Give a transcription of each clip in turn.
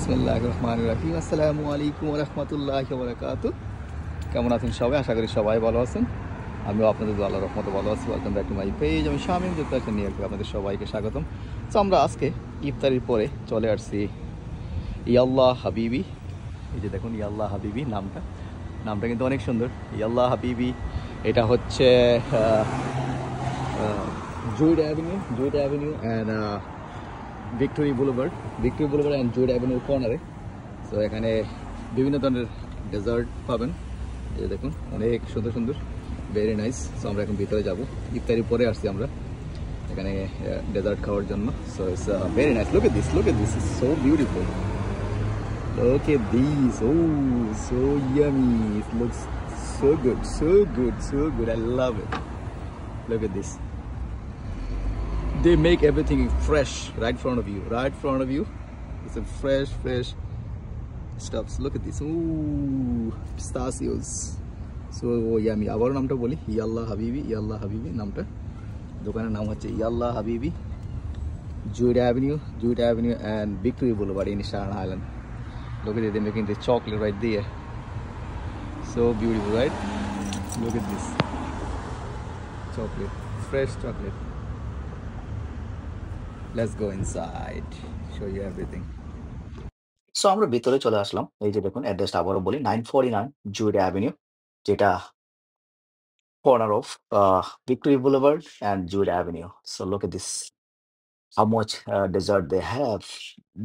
বিসমিল্লাহির রহমানির রহিম। আসসালামু আলাইকুম ওয়া রাহমাতুল্লাহি ওয়া বারাকাতুহু। কেমন আছেন সবাই? আশা করি সবাই ভালো আছেন। আমিও আপনাদের দোয়া আল্লাহর রহমতে ভালো আছি। Welcome back to my page. আমি শামীম যুক্তরাষ্ট্র নিয়ে আপনাদের সবাইকে স্বাগতম। সো আমরা আজকে ইফতারির পরে চলে আসছি ইয়াল্লাহ হাবিবি। এই যে দেখুন ইয়াল্লাহ হাবিবি নামটা কিন্তু অনেক সুন্দর। ইয়াল্লাহ হাবিবি, এটা হচ্ছে Jewett avenue and Victory boulevard and Jewett অ্যাভিনিউর কর্নারে। সো এখানে বিভিন্ন ধরনের ডেজার্ট পাবেন। এই যে দেখুন অনেক সুন্দর সুন্দর, ভেরি নাইস। সো আমরা এখন ভিতরে যাব, ইফতারির পরে আসছি আমরা এখানে ডেজার্ট খাওয়ার জন্য। So it's very nice. Look at this is so beautiful. Look at these. Oh, so yummy. It looks so good. I love it. Look at this. They make everything fresh right in front of you. It's a fresh stuffs. Look at this. Ooh, pistachios. So yummy. আবার নামটা বলি, Yalla Habibi নামটা। দোকানের নাম হচ্ছে ইয়াল্লাহ হাবিবি, জুইড avenue and Victory Boulevard in Staten Island. Look at it, they're making the chocolate right there. So beautiful, right? Look at this chocolate, fresh chocolate. Let's go inside, show you everything. So আমরা ভিতরে চলে আসলাম। এই যে দেখুন অ্যাড্রেসটা আবারও বলি, 949 Jude avenue, যেটা corner of victory boulevard and Jude avenue. So look at this, how much dessert they have,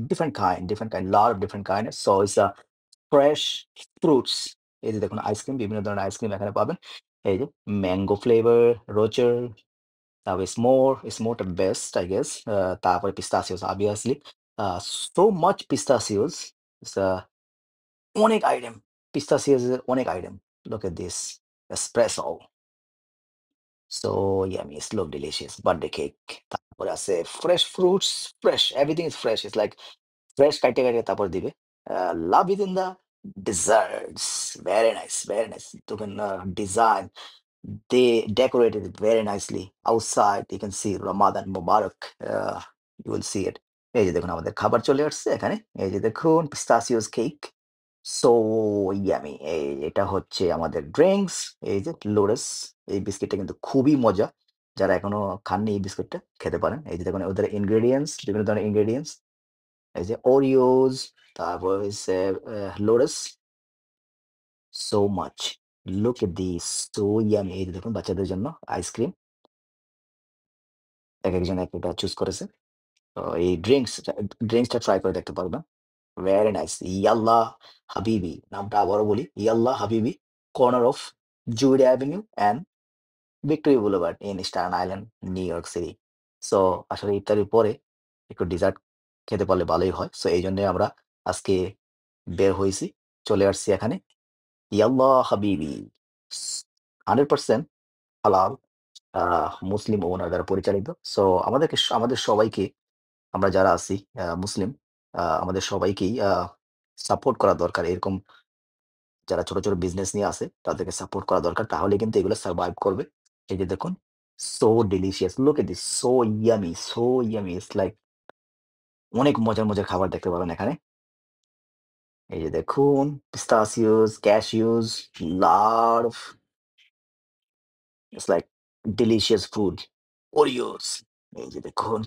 different kind, lot of different kind. So it's a fresh fruits. এই যে দেখুন আইসক্রিম, বিভিন্ন ধরনের আইসক্রিম এখানে পাবেন। এই যে ম্যাঙ্গো ফ্লেভার, রোচার, তারপরে s'more the best I guess. তারপরে pistachios obviously, so much pistachios. অনেক আইটেম, পিস্তাচিওস এর অনেক item. Look at this espresso, so yummy, it's look delicious. Birthday cake, তারপরে আছে fresh fruits, fresh everything is fresh. It's like fresh কাইটে কাইটে তারপর দিবে। Love it in the desserts, very nice. You can design, they decorated it very nicely outside. You can see Ramadan Mubarak, you will see it. এই যে দেখুন আমাদের খাবার চলে আসছে এখানে। এই যে দেখুন পিস্তাচিওস কেক, সো ইয়ামি। এটা হচ্ছে আমাদের ড্রিঙ্কস। এই যে লোটাস, এই বিস্কিটটা কিন্তু খুবই মজা। যারা এখনো খাননি এই বিস্কিটটা খেতে পারেন। এই যে দেখুন ওদের ইনগ্রেডিয়েন্টস, বিভিন্ন ধরনের ইনগ্রেডিয়েন্টস। এই যে ওরিওস, তারপর হচ্ছে Lotus, so much. Look at this, so yummy. এই যে দেখুন বাচ্চাদের জন্য আইসক্রিম, একেকজন একটা চুজ করেছে। তো এই ড্রিঙ্কসটা ট্রাই করে দেখতে পারবেন। Very nice. ইয়াল্লাহ হাবিবি, নামটা আবারও বলি, Yalla Habibi, corner of Jewett avenue and Victory boulevard in Staten Island, New York City. So আসলে ইফতারির পরে একটু ডেজার্ট খেতে পারলে ভালোই হয়। সো এই জন্যে আমরা আজকে বের হয়েছি, চলে আসছি এখানে। ইয়াল্লাহ হাবিবি 100% হালাল, মুসলিম ওনার দ্বারা পরিচালিত। সো আমাদের সবাইকে, আমরা যারা আছি মুসলিম, আমাদের সবাইকেই সাপোর্ট করা দরকার। এরকম যারা ছোট বিজনেস নিয়ে আসে তাদেরকে সাপোর্ট করা দরকার। তাহলে কিন্তু এগুলো সারভাইভ করবে। এই যে দেখুন, so delicious. Look at this, so yummy. It's like অনেক মজার খাবার দেখতে পাবেন এখানে। এই যে দেখুন pistachios, cashews, lot of, it's like delicious food. Oreos, এই যে দেখুন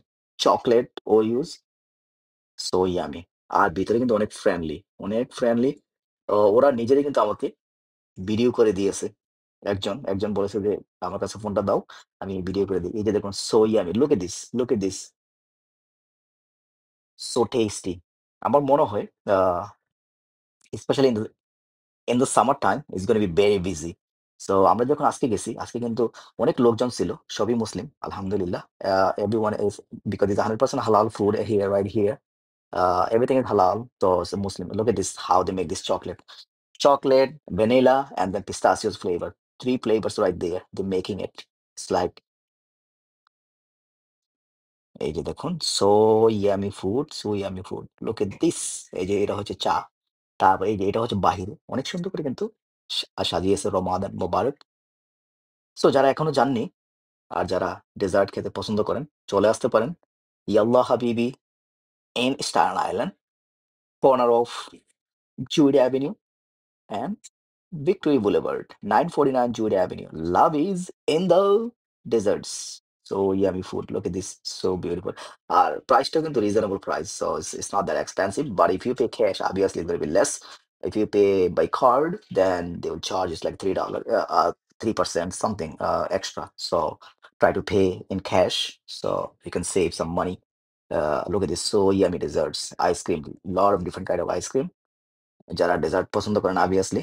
চকলেট ওরিওস, সো ইয়ামি। আর ভিতরে কিন্তু অনেক ফ্রেন্ডলি। ওরা নিজেরাই কিন্তু আমাকে ভিডিও করে দিয়েছে। একজন বলেছে যে, "আমার কাছে ফোনটা দাও, আমি ভিডিও করে দিই।" এই যে দেখুন so yummy. Look at this, so tasty. আমার মনে হয় specially in the summer time it's gonna be very busy. So আমরা যখন আজকে গেছি, আজকে কিন্তু অনেক লোকজন ছিল, সবই মুসলিম আলহামদুলিল্লাহ। এভরিওয়ান ইজ, বিকজ ইটস 100% হালাল food here, right here. Everything is halal, so it's a Muslim. Look at this, how they make this chocolate, vanilla, and then pistachios flavor. 3 flavors right there. They're making it. It's like, এই যে দেখুন, so yummy food. Look at this. এই যে এটা হচ্ছে চা। তারপর এই যে এটা হচ্ছে বাহিরে। অনেক সুন্দর করে কিন্তু সাজিয়েছে রমাদান মোবারক। সো যারা এখনো যাননি আর যারা ডেজার্ট খেতে পছন্দ করেন, চলে আসতে পারেন Yalla Habibi in Staten Island. corner of Jewett Avenue and Victory Boulevard, 949 Jewett Avenue. Love is in the deserts. So yummy food. Look at this, so beautiful. Price tag into reasonable price, so it's not that expensive. But if you pay cash, obviously it's gonna be less. If you pay by card, then they will charge us like $3, 3% something extra. So try to pay in cash so you can save some money. Look at this, so yummy desserts, ice cream, lot of different kind of ice cream. যারা dessert পছন্দ করেন obviously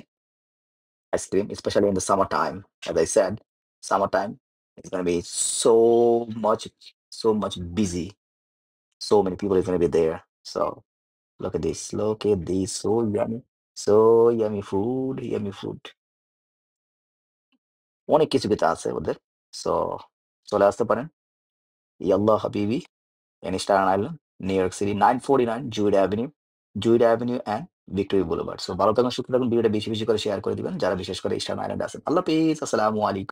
ice cream, especially in the summertime. As I said, summertime it's gonna be so much busy. So many people is gonna be there. So look at this. Look at this. So yummy. So yummy food. Yummy food. অনেক কিছু কিছু আছে ওদের। So চলে আসতে পারেন। Yalla হাবিবি in Staten Island, New York City, 949 Jewett Avenue, Jewett Avenue and Victory Boulevard. So ভালো থাকুন, সুস্থ থাকুন। ভিডিওটা বেশি বেশি করে শেয়ার করে দিবেন যারা বিশেষ করে Staten Island আছেন। আল্লাহ হাফেজ। আসসালামু আলাইকুম।